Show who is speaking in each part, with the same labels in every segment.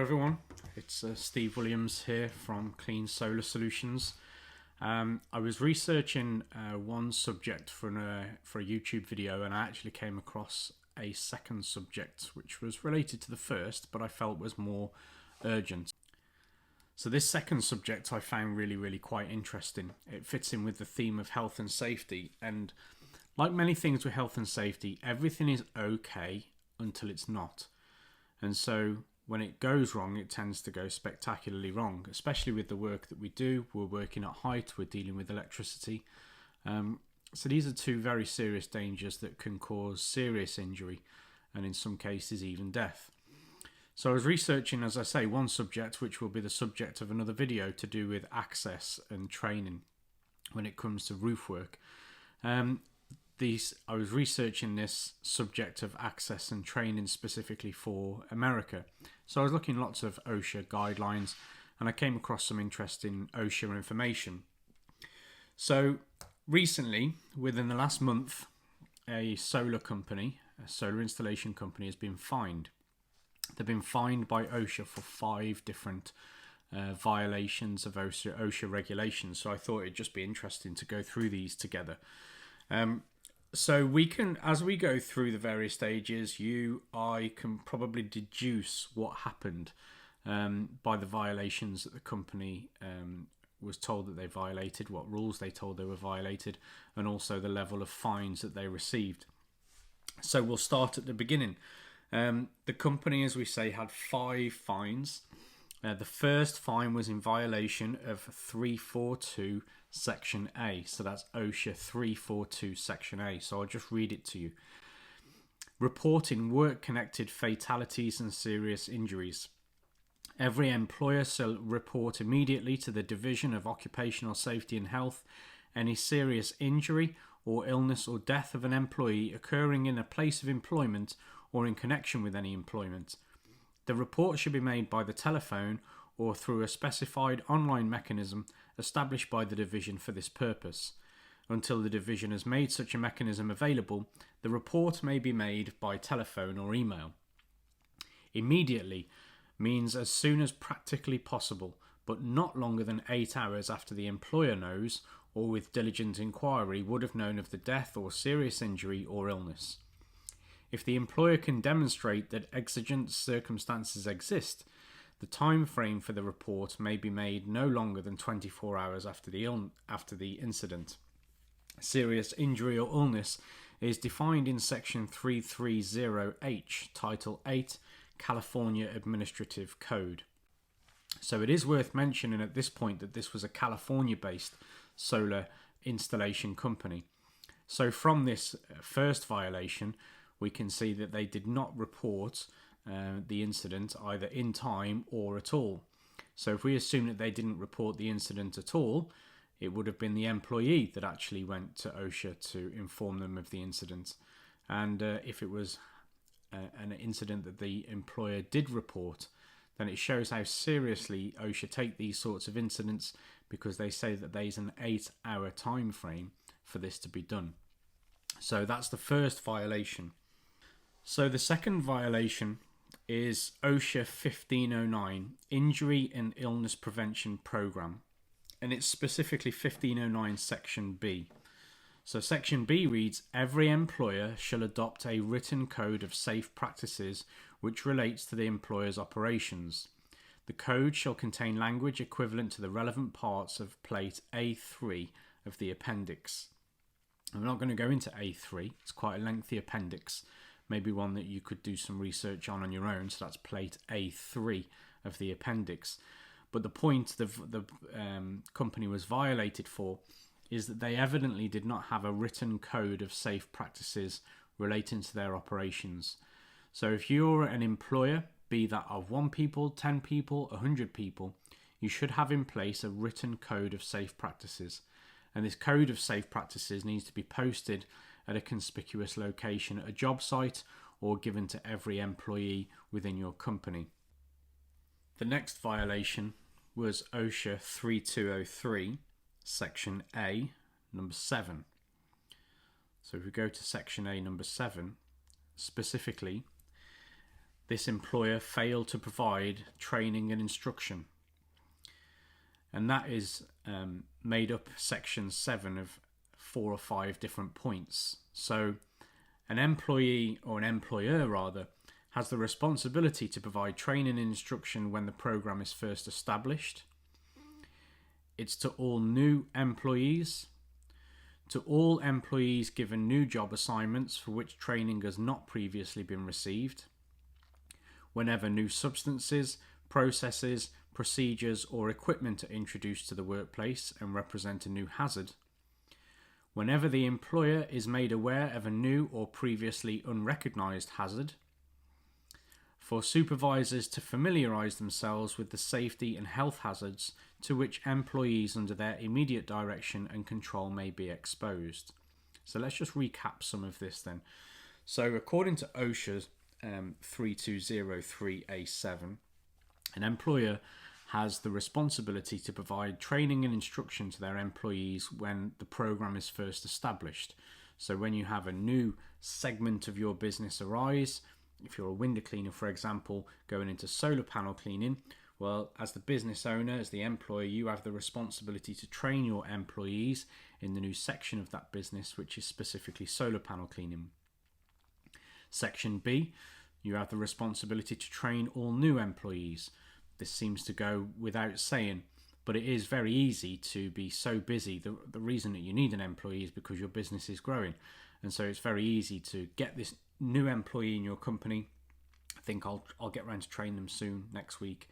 Speaker 1: everyone, it's Steve Williams here from Clean Solar Solutions. I was researching one subject for a YouTube video, and I actually came across a second subject which was related to the first, but I felt was more urgent. So this second subject I found really quite interesting. It fits in with the theme of health and safety, and like many things with health and safety, everything is okay until it's not. And so when it goes wrong, it tends to go spectacularly wrong, especially with the work that we do. We're working at height, we're dealing with electricity. So these are two very serious dangers that can cause serious injury and in some cases even death. So I was researching, as I say, one subject which will be the subject of another video to do with access and training when it comes to roof work. I was researching this subject of access and training specifically for America. So I was looking at lots of OSHA guidelines, and I came across some interesting OSHA information. So recently, within the last month, a solar installation company has been fined. They've been fined by OSHA for 5 different violations of OSHA regulations. So I thought it'd just be interesting to go through these together. So we can, as we go through the various stages, I can probably deduce what happened by the violations that the company was told that they violated, what rules they told they were violated, and also the level of fines that they received. So we'll start at the beginning. The company, as we say, had 5 fines. The first fine was in violation of 342 Section A. So that's OSHA 342 Section A. So I'll just read it to you. Reporting work-connected fatalities and serious injuries. Every employer shall report immediately to the Division of Occupational Safety and Health any serious injury or illness or death of an employee occurring in a place of employment or in connection with any employment. The report should be made by the telephone or through a specified online mechanism established by the division for this purpose. Until the division has made such a mechanism available, the report may be made by telephone or email. Immediately means as soon as practically possible, but not longer than 8 hours after the employer knows, or with diligent inquiry would have known of the death or serious injury or illness. If the employer can demonstrate that exigent circumstances exist, the time frame for the report may be made no longer than 24 hours after the incident. Serious injury or illness is defined in Section 330H, Title 8, California Administrative Code. So it is worth mentioning at this point that this was a California-based solar installation company. So from this first violation, we can see that they did not report the incident either in time or at all. So if we assume that they didn't report the incident at all, it would have been the employee that actually went to OSHA to inform them of the incident. And if it was an incident that the employer did report, then it shows how seriously OSHA take these sorts of incidents, because they say that there's an 8-hour time frame for this to be done. So that's the first violation. So the second violation is OSHA 1509, Injury and Illness Prevention Program. And it's specifically 1509 Section B. So Section B reads, every employer shall adopt a written code of safe practices which relates to the employer's operations. The code shall contain language equivalent to the relevant parts of Plate A3 of the appendix. I'm not going to go into A3, it's quite a lengthy appendix. Maybe one that you could do some research on your own. So that's Plate A3 of the appendix. But the point the company was violated for is that they evidently did not have a written code of safe practices relating to their operations. So if you're an employer, be that of 1 people, 10 people, 100 people, you should have in place a written code of safe practices. And this code of safe practices needs to be posted at a conspicuous location at a job site or given to every employee within your company. The next violation was OSHA 3203, Section A, number 7. So if we go to Section A, number 7, specifically, this employer failed to provide training and instruction. And that is made up section 7 of 4 or 5 different points. So an employee, or an employer rather, has the responsibility to provide training and instruction when the program is first established. It's to all new employees, to all employees given new job assignments for which training has not previously been received, whenever new substances, processes, procedures or equipment are introduced to the workplace and represent a new hazard, whenever the employer is made aware of a new or previously unrecognised hazard, for supervisors to familiarise themselves with the safety and health hazards to which employees under their immediate direction and control may be exposed. So let's just recap some of this then. So according to OSHA 3203A7, an employer has the responsibility to provide training and instruction to their employees when the program is first established. So when you have a new segment of your business arise, if you're a window cleaner, for example, going into solar panel cleaning, well, as the business owner, as the employer, you have the responsibility to train your employees in the new section of that business, which is specifically solar panel cleaning. Section B, you have the responsibility to train all new employees. This seems to go without saying, but it is very easy to be so busy. The reason that you need an employee is because your business is growing. And so it's very easy to get this new employee in your company. I think I'll get around to train them soon, next week.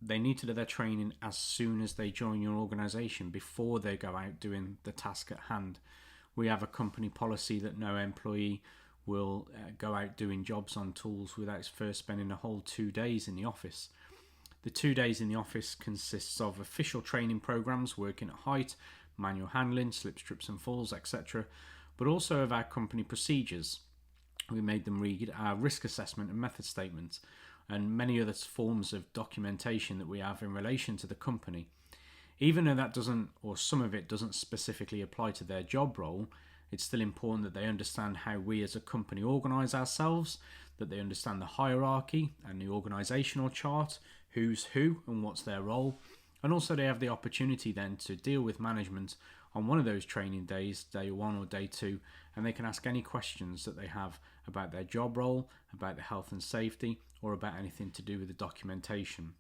Speaker 1: They need to do their training as soon as they join your organisation, before they go out doing the task at hand. We have a company policy that no employee will go out doing jobs on tools without first spending a whole 2 days in the office. The 2 days in the office consists of official training programs, working at height, manual handling, slip, trips and falls, etc., but also of our company procedures. We made them read our risk assessment and method statement, and many other forms of documentation that we have in relation to the company. Even though that doesn't, or some of it doesn't specifically apply to their job role, it's still important that they understand how we as a company organise ourselves, that they understand the hierarchy and the organisational chart, who's who and what's their role, and also they have the opportunity then to deal with management on one of those training days, day 1 or day 2, and they can ask any questions that they have about their job role, about the health and safety, or about anything to do with the documentation.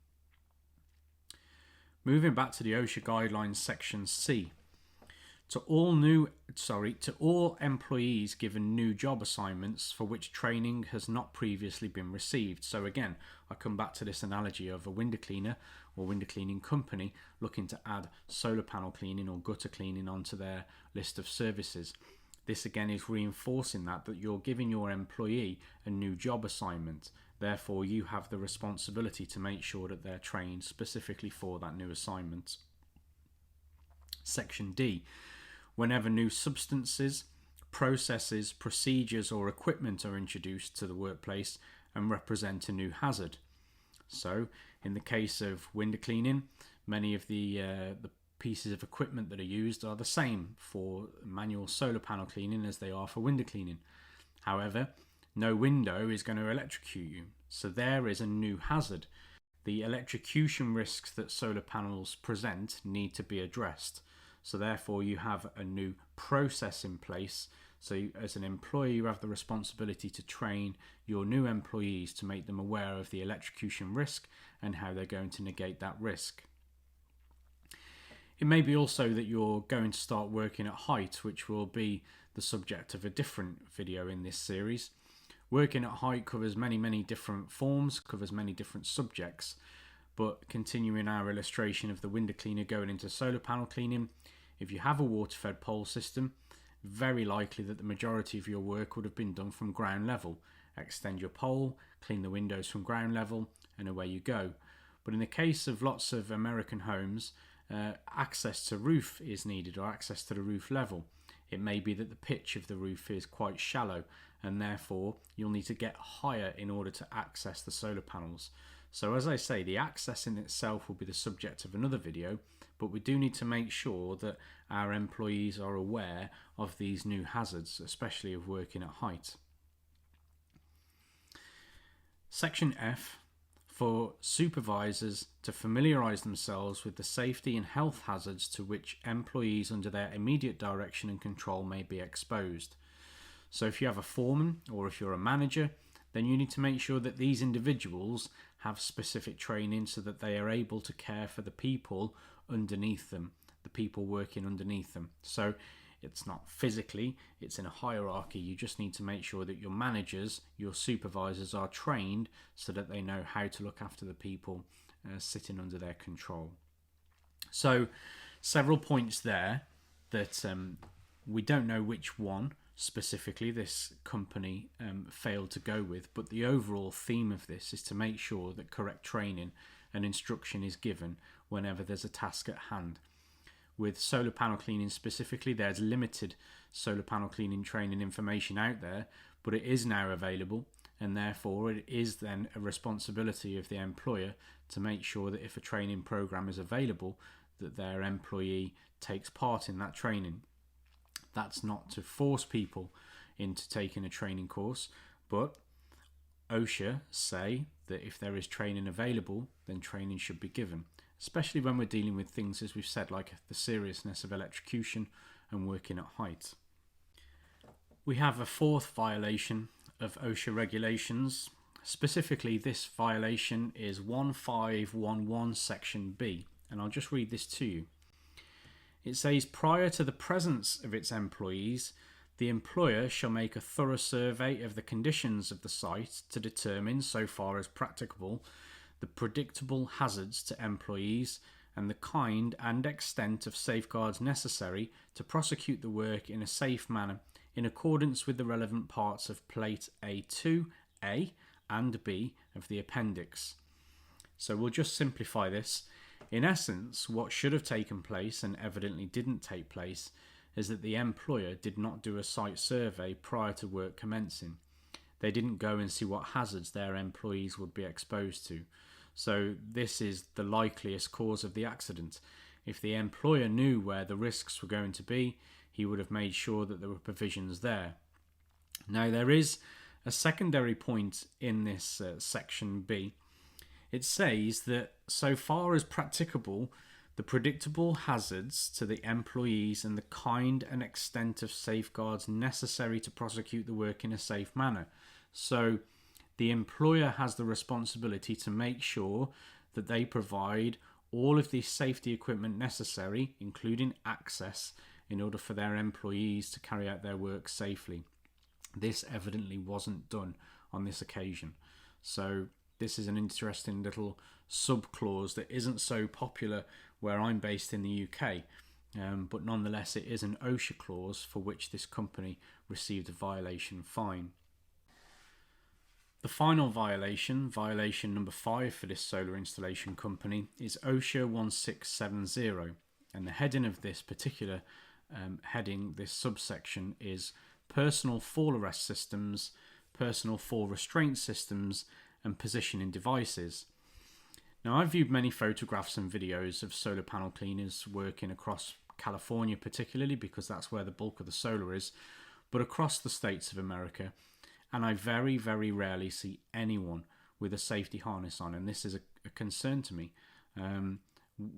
Speaker 1: Moving back to the OSHA guidelines section C. To all employees given new job assignments for which training has not previously been received. So again, I come back to this analogy of a window cleaner or window cleaning company looking to add solar panel cleaning or gutter cleaning onto their list of services. This again is reinforcing that you're giving your employee a new job assignment. Therefore, you have the responsibility to make sure that they're trained specifically for that new assignment. Section D. Whenever new substances, processes, procedures or equipment are introduced to the workplace and represent a new hazard. So, in the case of window cleaning, many of the pieces of equipment that are used are the same for manual solar panel cleaning as they are for window cleaning. However, no window is going to electrocute you, so there is a new hazard. The electrocution risks that solar panels present need to be addressed. So therefore you have a new process in place. So as an employer, you have the responsibility to train your new employees to make them aware of the electrocution risk and how they're going to negate that risk. It may be also that you're going to start working at height, which will be the subject of a different video in this series. Working at height covers many different forms, covers many different subjects, but continuing our illustration of the window cleaner going into solar panel cleaning, if you have a water-fed pole system, very likely that the majority of your work would have been done from ground level. Extend your pole, clean the windows from ground level, and away you go. But in the case of lots of American homes, access to roof is needed, or access to the roof level. It may be that the pitch of the roof is quite shallow, and therefore you'll need to get higher in order to access the solar panels. So as I say, the access in itself will be the subject of another video, but we do need to make sure that our employees are aware of these new hazards, especially of working at height. Section F, for supervisors to familiarise themselves with the safety and health hazards to which employees under their immediate direction and control may be exposed. So if you have a foreman or if you're a manager, then you need to make sure that these individuals have specific training so that they are able to care for the people underneath them, the people working underneath them. So it's not physically, it's in a hierarchy. You just need to make sure that your managers, your supervisors are trained so that they know how to look after the people sitting under their control. So several points there that we don't know which one specifically this company failed to go with, but the overall theme of this is to make sure that correct training and instruction is given whenever there's a task at hand. With solar panel cleaning specifically, there's limited solar panel cleaning training information out there, but it is now available, and therefore it is then a responsibility of the employer to make sure that if a training program is available, that their employee takes part in that training. That's not to force people into taking a training course, but OSHA say that if there is training available, then training should be given, especially when we're dealing with things, as we've said, like the seriousness of electrocution and working at height. We have a fourth violation of OSHA regulations. Specifically, this violation is 1511 section B, and I'll just read this to you. It says, prior to the presence of its employees, the employer shall make a thorough survey of the conditions of the site to determine, so far as practicable, the predictable hazards to employees and the kind and extent of safeguards necessary to prosecute the work in a safe manner in accordance with the relevant parts of Plate A2A and B of the appendix. So we'll just simplify this. In essence, what should have taken place and evidently didn't take place is that the employer did not do a site survey prior to work commencing. They didn't go and see what hazards their employees would be exposed to. So this is the likeliest cause of the accident. If the employer knew where the risks were going to be, he would have made sure that there were provisions there. Now there is a secondary point in this section B. It says that so far as practicable, the predictable hazards to the employees and the kind and extent of safeguards necessary to prosecute the work in a safe manner. So the employer has the responsibility to make sure that they provide all of the safety equipment necessary, including access, in order for their employees to carry out their work safely. This evidently wasn't done on this occasion. So this is an interesting little sub-clause that isn't so popular where I'm based in the UK, but nonetheless it is an OSHA clause for which this company received a violation fine. The final violation, violation number 5 for this solar installation company, is OSHA 1670, and the heading of this particular heading, this subsection, is personal fall arrest systems, personal fall restraint systems, and positioning devices. Now, I've viewed many photographs and videos of solar panel cleaners working across California, particularly because that's where the bulk of the solar is, but across the states of America, and I very, very rarely see anyone with a safety harness on, and this is a concern to me.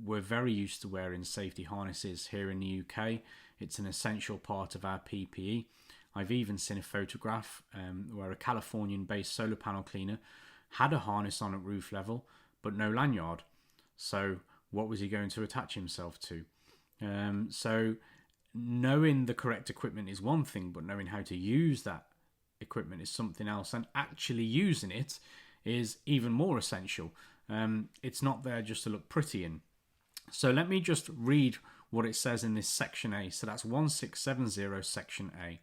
Speaker 1: We're very used to wearing safety harnesses here in the UK. It's an essential part of our PPE. I've even seen a photograph where a Californian-based solar panel cleaner had a harness on at roof level, but no lanyard. So what was he going to attach himself to? So knowing the correct equipment is one thing, but knowing how to use that equipment is something else, and actually using it is even more essential. It's not there just to look pretty in. So let me just read what it says in this section A. So that's 1670 section A.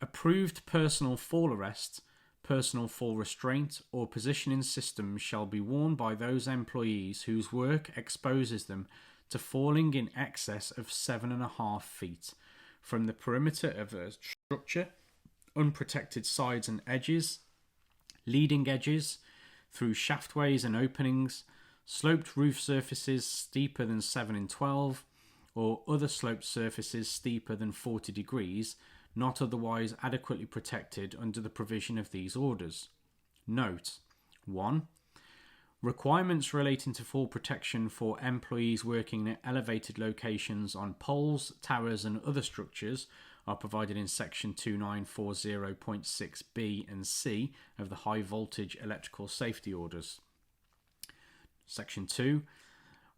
Speaker 1: Approved personal fall arrest, personal fall restraint or positioning systems shall be worn by those employees whose work exposes them to falling in excess of 7.5 feet from the perimeter of a structure, unprotected sides and edges, leading edges, through shaftways and openings, sloped roof surfaces steeper than 7 in 12, or other sloped surfaces steeper than 40 degrees, not otherwise adequately protected under the provision of these orders. Note 1. Requirements relating to fall protection for employees working in elevated locations on poles, towers and other structures are provided in section 2940.6b and c of the High Voltage Electrical Safety Orders. Section 2.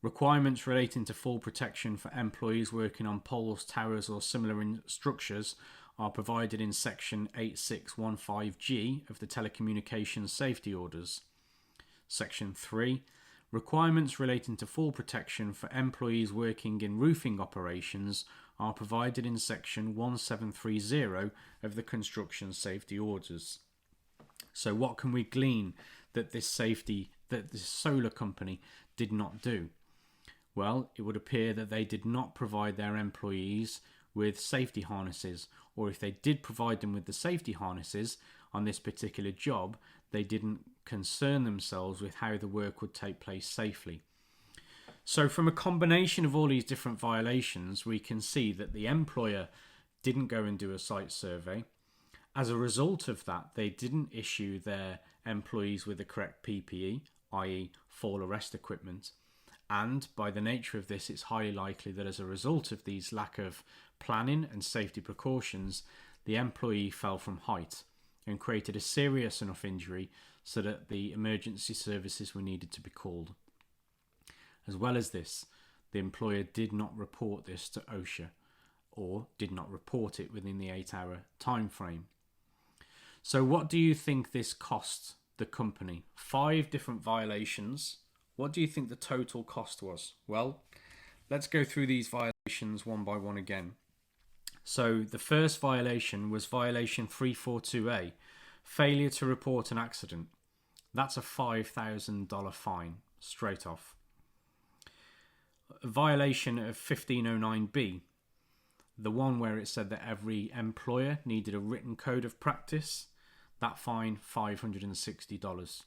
Speaker 1: Requirements relating to fall protection for employees working on poles, towers or similar structures are provided in section 8615G of the Telecommunications Safety Orders. Section 3. Requirements relating to fall protection for employees working in roofing operations are provided in section 1730 of the Construction Safety Orders. So what can we glean that this solar company did not do? Well, it would appear that they did not provide their employees with safety harnesses, or if they did provide them with the safety harnesses on this particular job, they didn't concern themselves with how the work would take place safely. So from a combination of all these different violations, we can see that the employer didn't go and do a site survey. As a result of that, they didn't issue their employees with the correct PPE, i.e. fall arrest equipment. And by the nature of this, it's highly likely that as a result of these lack of planning and safety precautions, the employee fell from height and created a serious enough injury so that the emergency services were needed to be called. As well as this, the employer did not report this to OSHA, or did not report it within the 8-hour time frame. So what do you think this cost the company? 5 different violations. What do you think the total cost was? Well, let's go through these violations one by one again. So the first violation was violation 342A, failure to report an accident. That's a $5,000 fine, straight off. A violation of 1509B, the one where it said that every employer needed a written code of practice, that fine, $560.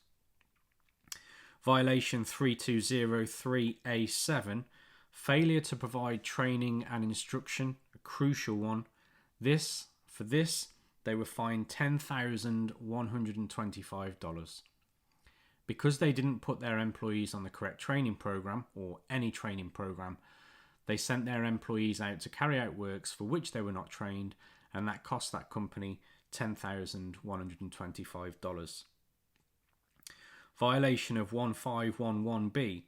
Speaker 1: Violation 3203A7, failure to provide training and instruction, a crucial one. For this, they were fined $10,125. Because they didn't put their employees on the correct training program, or any training program, they sent their employees out to carry out works for which they were not trained, and that cost that company $10,125. Violation of 1511B.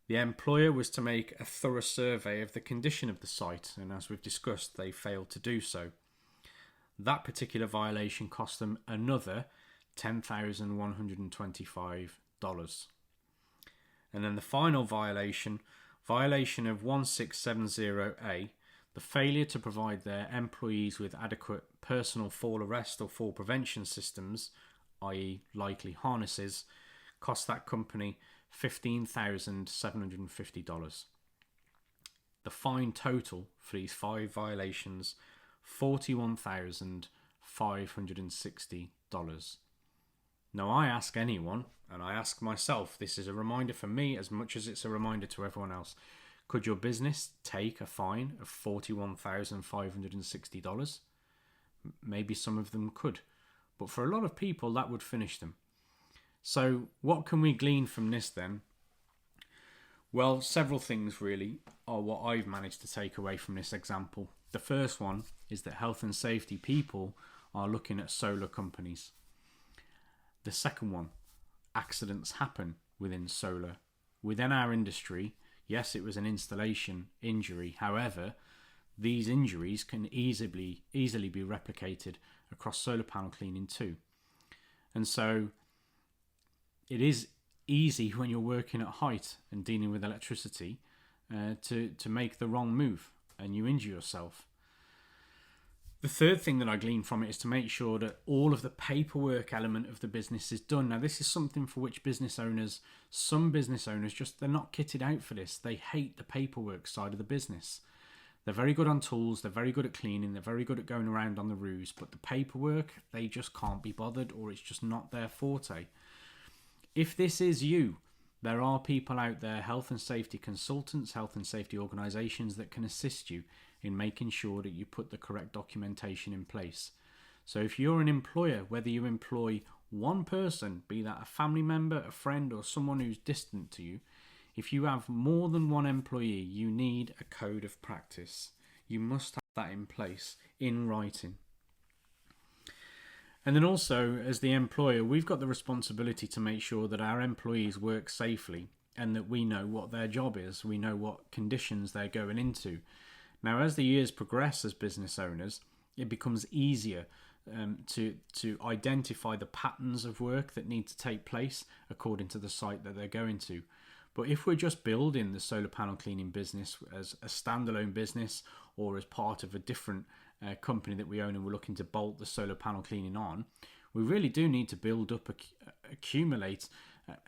Speaker 1: The employer was to make a thorough survey of the condition of the site, and as we've discussed, they failed to do so. That particular violation cost them another $10,125. And then the final violation of 1670A, the failure to provide their employees with adequate personal fall arrest or fall prevention systems, i.e. likely harnesses, cost that company $15,750. The fine total for these 5 violations, $41,560. Now I ask anyone, and I ask myself, this is a reminder for me as much as it's a reminder to everyone else, could your business take a fine of $41,560? Maybe some of them could, but for a lot of people that would finish them. So what can we glean from this then? Well, several things really are what I've managed to take away from this example. The first one is that health and safety people are looking at solar companies. The second one, accidents happen within solar. Within our industry, yes, it was an installation injury. However, these injuries can easily be replicated across solar panel cleaning too. And so it is easy when you're working at height and dealing with electricity to make the wrong move and you injure yourself. The third thing that I glean from it is to make sure that all of the paperwork element of the business is done. Now, this is something for which some business owners they're not kitted out for this. They hate the paperwork side of the business. They're very good on tools, they're very good at cleaning, they're very good at going around on the roofs, but the paperwork, they just can't be bothered, or it's just not their forte. If this is you, there are people out there, health and safety consultants, health and safety organisations that can assist you in making sure that you put the correct documentation in place. So if you're an employer, whether you employ one person, be that a family member, a friend, or someone who's distant to you, if you have more than one employee, you need a code of practice. You must have that in place in writing. And then also, as the employer, we've got the responsibility to make sure that our employees work safely and that we know what their job is. We know what conditions they're going into. Now, as the years progress as business owners, it becomes easier to identify the patterns of work that need to take place according to the site that they're going to. But if we're just building the solar panel cleaning business as a standalone business or as part of a different company that we own and we're looking to bolt the solar panel cleaning on, we really do need to build up, accumulate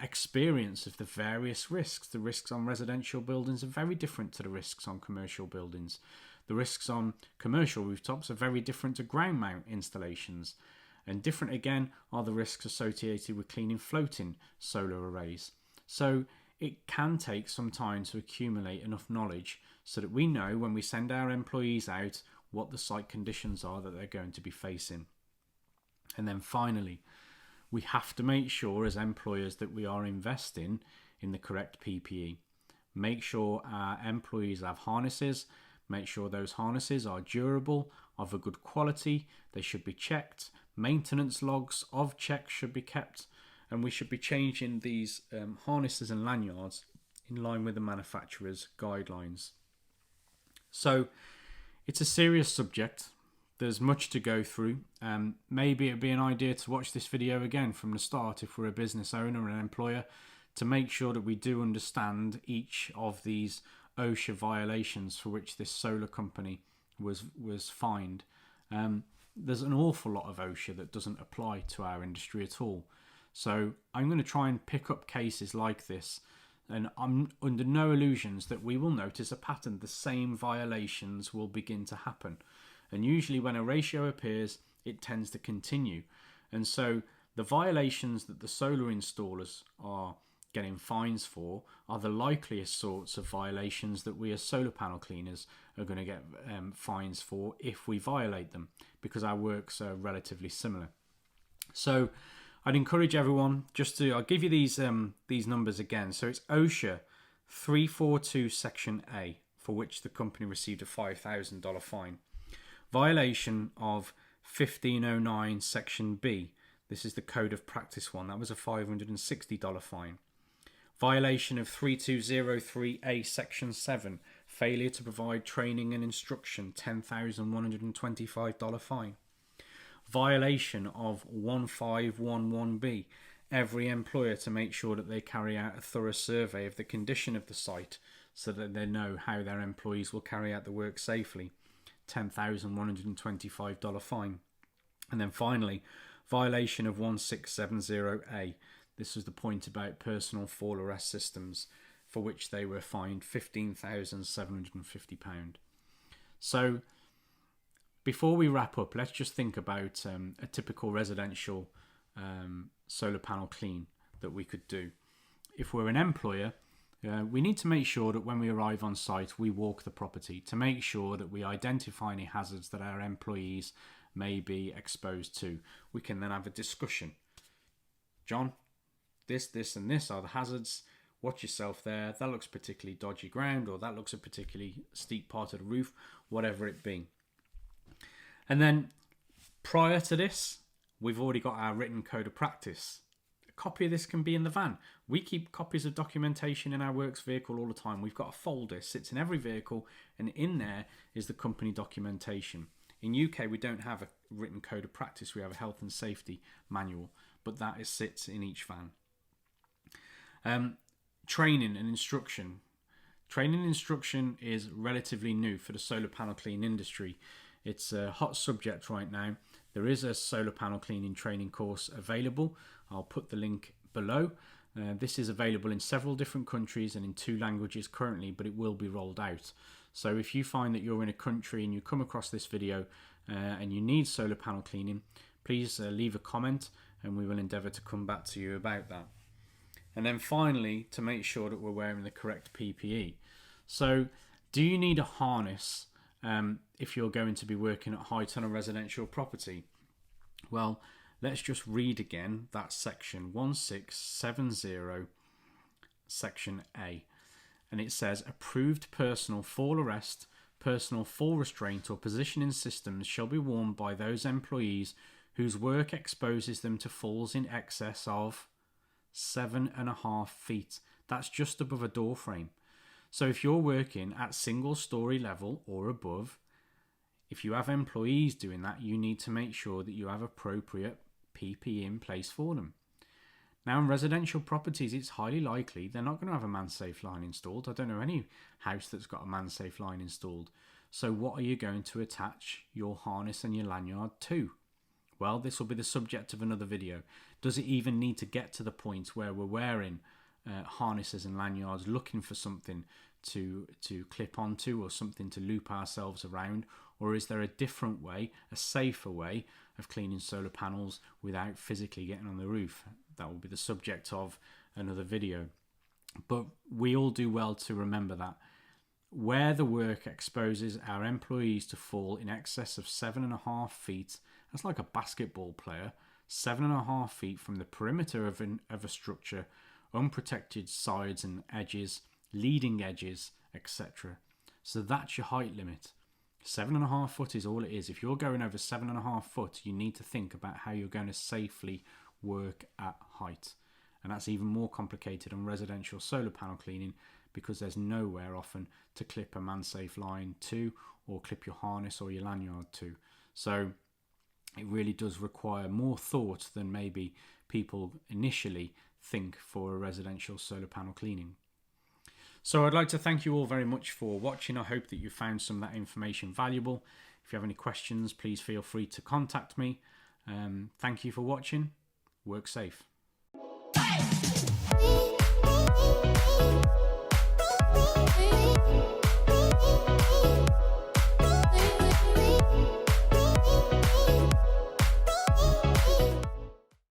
Speaker 1: experience of the various risks. The risks on residential buildings are very different to the risks on commercial buildings. The risks on commercial rooftops are very different to ground mount installations. And different again are the risks associated with cleaning floating solar arrays. So it can take some time to accumulate enough knowledge so that we know when we send our employees out what the site conditions are that they're going to be facing. And then finally, we have to make sure as employers that we are investing in the correct PPE. Make sure our employees have harnesses. Make sure those harnesses are durable, of a good quality. They should be checked. Maintenance logs of checks should be kept. And we should be changing these harnesses and lanyards in line with the manufacturer's guidelines. So it's a serious subject. There's much to go through. Maybe it'd be an idea to watch this video again from the start if we're a business owner or an employer, to make sure that we do understand each of these OSHA violations for which this solar company was fined. There's an awful lot of OSHA that doesn't apply to our industry at all. So I'm going to try and pick up cases like this, and I'm under no illusions that we will notice a pattern. The same violations will begin to happen. And usually when a ratio appears, it tends to continue. And so the violations that the solar installers are getting fines for are the likeliest sorts of violations that we as solar panel cleaners are going to get fines for if we violate them, because our works are relatively similar. So I'd encourage everyone just to, I'll give you these numbers again. So it's OSHA 342 Section A, for which the company received a $5,000 fine. Violation of 1509 Section B. This is the Code of Practice one. That was a $560 fine. Violation of 3203A Section 7. Failure to provide training and instruction. $10,125 fine. Violation of 1511B. Every employer to make sure that they carry out a thorough survey of the condition of the site so that they know how their employees will carry out the work safely. $10,125 fine. And then finally, violation of 1670A. This was the point about personal fall arrest systems, for which they were fined £15,750. So before we wrap up, let's just think about a typical residential solar panel clean that we could do. If we're an employer, we need to make sure that when we arrive on site, we walk the property to make sure that we identify any hazards that our employees may be exposed to. We can then have a discussion. John, this and this are the hazards. Watch yourself there. That looks particularly dodgy ground, or that looks a particularly steep part of the roof, whatever it be. And then prior to this, we've already got our written code of practice. A copy of this can be in the van. We keep copies of documentation in our works vehicle all the time. We've got a folder, sits in every vehicle, and in there is the company documentation. In UK, we don't have a written code of practice. We have a health and safety manual, but that sits in each van. Training and instruction. Training and instruction is relatively new for the solar panel clean industry. It's a hot subject right now. There is a solar panel cleaning training course available. I'll put the link below. This is available in several different countries and in 2 languages currently, but it will be rolled out. So if you find that you're in a country and you come across this video and you need solar panel cleaning, please leave a comment and we will endeavour to come back to you about that. And then finally, to make sure that we're wearing the correct PPE. So do you need a harness if you're going to be working at height on a residential property? Well, Let's just read again that section 1670, section A. And it says, approved personal fall arrest, personal fall restraint or positioning systems shall be worn by those employees whose work exposes them to falls in excess of 7.5 feet. That's just above a door frame. So if you're working at single story level or above, if you have employees doing that, you need to make sure that you have appropriate PPE in place for them. Now, in residential properties, it's highly likely they're not going to have a man-safe line installed. I don't know any house that's got a man-safe line installed. So what are you going to attach your harness and your lanyard to? Well, this will be the subject of another video. Does it even need to get to the point where we're wearing harnesses and lanyards looking for something to clip onto or something to loop ourselves around? Or is there a different way, a safer way of cleaning solar panels without physically getting on the roof? That will be the subject of another video. But we all do well to remember that where the work exposes our employees to fall in excess of 7.5 feet, that's like a basketball player, 7.5 feet from the perimeter of a structure, unprotected sides and edges, leading edges, etc. So that's your height limit. 7.5 foot is all it is. If you're going over 7.5 foot, you need to think about how you're going to safely work at height. And that's even more complicated on residential solar panel cleaning because there's nowhere often to clip a man-safe line to or clip your harness or your lanyard to. So it really does require more thought than maybe people initially think for a residential solar panel cleaning. So I'd like to thank you all very much for watching. I hope that you found some of that information valuable. If you have any questions, please feel free to contact me. Thank you for watching. Work safe.